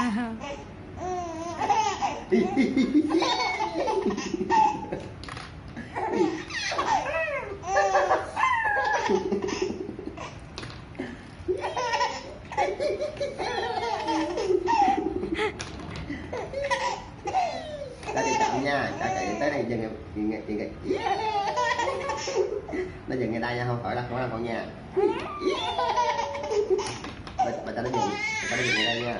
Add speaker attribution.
Speaker 1: Ta đi chậm nha, ta chạy tới đây dừng nó dừng ngay đây nha, không khỏi là con nha. Bà ta nó dừng ngay đây nha.